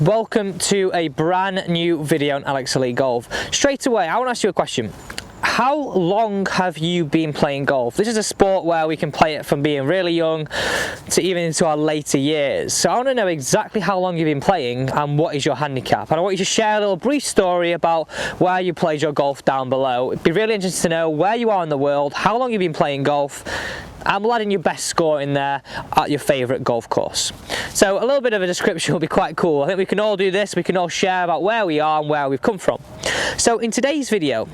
Welcome to a brand new video on Alex Elite Golf. Straight away, I want to ask you a question. How long have you been playing golf? This is a sport where we can play it from being really young to even into our later years. So I want to know exactly how long you've been playing and what is your handicap. And I want you to share a little brief story about where you played your golf down below. It'd be really interesting to know where you are in the world, how long you've been playing golf, and we'll add in your best score in there at your favourite golf course. So a little bit of a description will be quite cool. I think we can all do this, we can all share about where we are and where we've come from. So in today's video,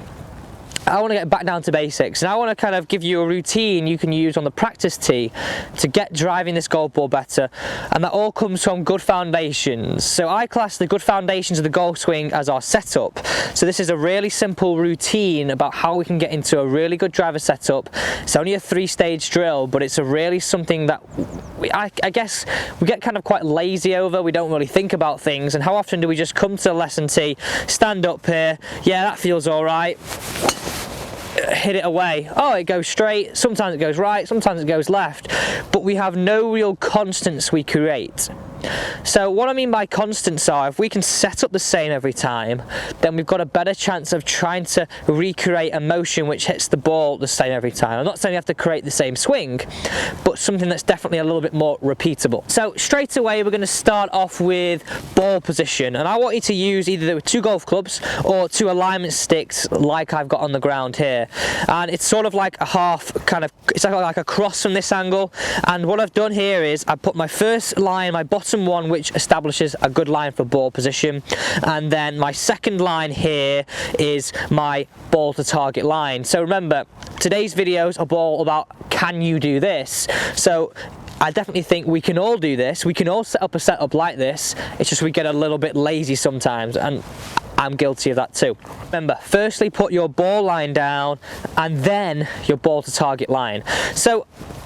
I want to get back down to basics, and I want to kind of give you a routine you can use on the practice tee to get driving this golf ball better, and that all comes from good foundations. So I class the good foundations of the golf swing as our setup. So this is a really simple routine about how we can get into a really good driver setup. It's only a 3-stage drill, but it's a really something that I guess we get kind of quite lazy over. We don't really think about things, and how often do we just come to the lesson tee, stand up here, yeah, that feels all right, hit it away. Oh, it goes straight, sometimes it goes right, sometimes it goes left, but we have no real constants we create. So what I mean by constants are, if we can set up the same every time, then we've got a better chance of trying to recreate a motion which hits the ball the same every time. I'm not saying you have to create the same swing, but something that's definitely a little bit more repeatable. So straight away we're going to start off with ball position, and I want you to use either 2 golf clubs or 2 alignment sticks like I've got on the ground here, and it's sort of like a half kind of, it's like a cross from this angle. And what I've done here is I put my first line, my bottom one, which establishes a good line for ball position, and then my second line here is my ball to target line. So remember, today's videos are all about can you do this. So I definitely think we can all do this. We can all set up a setup like this. It's just we get a little bit lazy sometimes, and I'm guilty of that too. Remember, firstly put your ball line down and then your ball to target line. So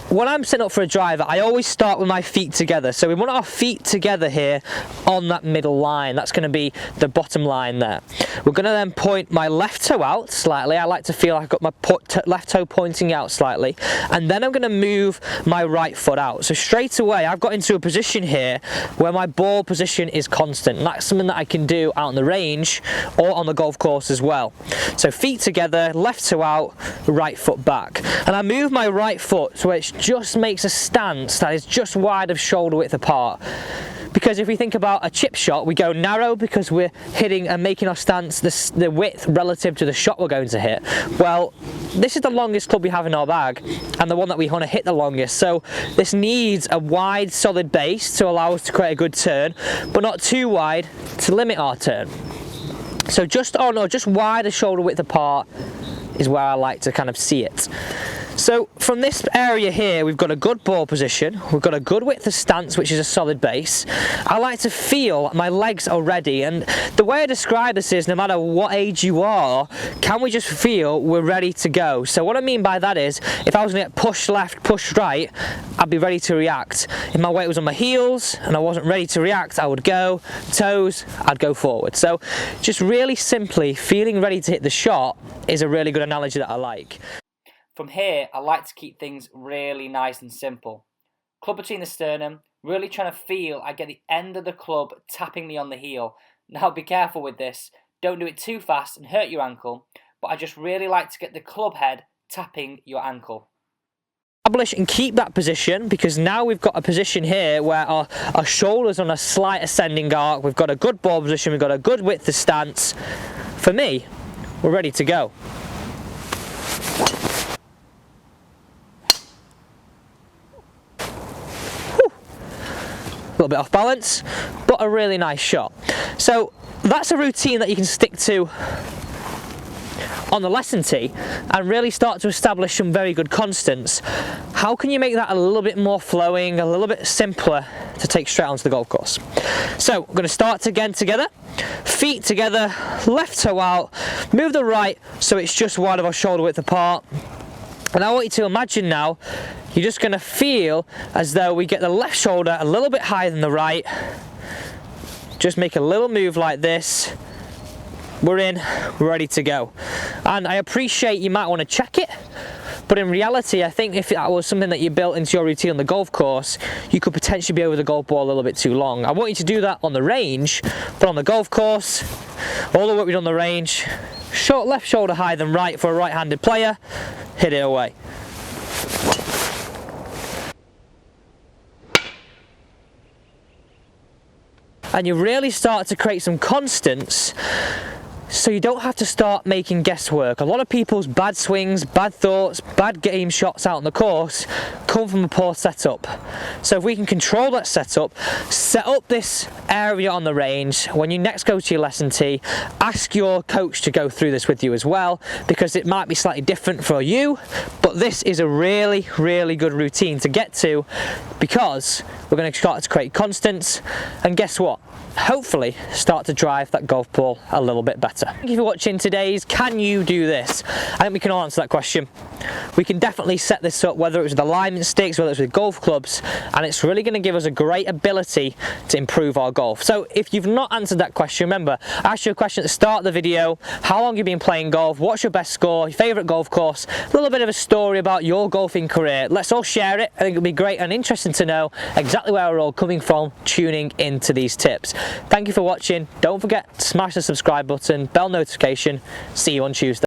when I'm setting up for a driver, I always start with my feet together. So we want our feet together here on that middle line. That's going to be the bottom line there. We're going to then point my left toe out slightly. I like to feel like I've got my left toe pointing out slightly. And then I'm going to move my right foot out. So straight away, I've got into a position here where my ball position is constant. And that's something that I can do out on the range or on the golf course as well. So feet together, left toe out, right foot back. And I move my right foot so it's just makes a stance that is just wide of shoulder width apart. Because if we think about a chip shot, we go narrow because we're hitting and making our stance the width relative to the shot we're going to hit. Well, this is the longest club we have in our bag and the one that we want to hit the longest. So this needs a wide, solid base to allow us to create a good turn, but not too wide to limit our turn. So just on or just wide of shoulder width apart is where I like to kind of see it. So from this area here, we've got a good ball position, we've got a good width of stance, which is a solid base. I like to feel my legs are ready, and the way I describe this is no matter what age you are, can we just feel we're ready to go? So what I mean by that is, if I was going to get pushed left, pushed right, I'd be ready to react. If my weight was on my heels and I wasn't ready to react, I would go. Toes, I'd go forward. So just really simply feeling ready to hit the shot is a really good analogy that I like. From here, I like to keep things really nice and simple. Club between the sternum, really trying to feel I get the end of the club tapping me on the heel. Now be careful with this, don't do it too fast and hurt your ankle, but I just really like to get the club head tapping your ankle. Establish and keep that position, because now we've got a position here where our shoulders on a slight ascending arc, we've got a good ball position, we've got a good width of stance. For me, we're ready to go. A little bit off balance, but a really nice shot. So that's a routine that you can stick to on the lesson tee and really start to establish some very good constants. How can you make that a little bit more flowing, a little bit simpler to take straight onto the golf course? So we're going to start again together, feet together, left toe out, move the right so it's just wide of our shoulder width apart. And I want you to imagine now, you're just going to feel as though we get the left shoulder a little bit higher than the right. Just make a little move like this. We're in, we're ready to go. And I appreciate you might want to check it, But in reality, I think if that was something that you built into your routine on the golf course, you could potentially be over the golf ball a little bit too long. I want you to do that on the range, but on the golf course, all the work we do on the range, short left shoulder higher than right for a right-handed player, hit it away. And you really start to create some constants, so you don't have to start making guesswork. A lot of people's bad swings, bad thoughts, bad game shots out on the course come from a poor setup. So if we can control that setup, set up this area on the range, when you next go to your lesson tee, ask your coach to go through this with you as well, because it might be slightly different for you, but this is a really, really good routine to get to, because we're going to start to create constants, and guess what? Hopefully start to drive that golf ball a little bit better. Thank you for watching today's Can You Do This? I think we can all answer that question. We can definitely set this up, whether it's with alignment sticks, whether it's with golf clubs, and it's really going to give us a great ability to improve our golf. So if you've not answered that question, remember, I asked you a question at the start of the video: how long have you been playing golf, what's your best score, your favourite golf course, a little bit of a story about your golfing career. Let's all share it. I think it'll be great and interesting to know exactly where we're all coming from tuning into these tips. Thank you for watching. Don't forget to smash the subscribe button, bell notification. See you on Tuesday.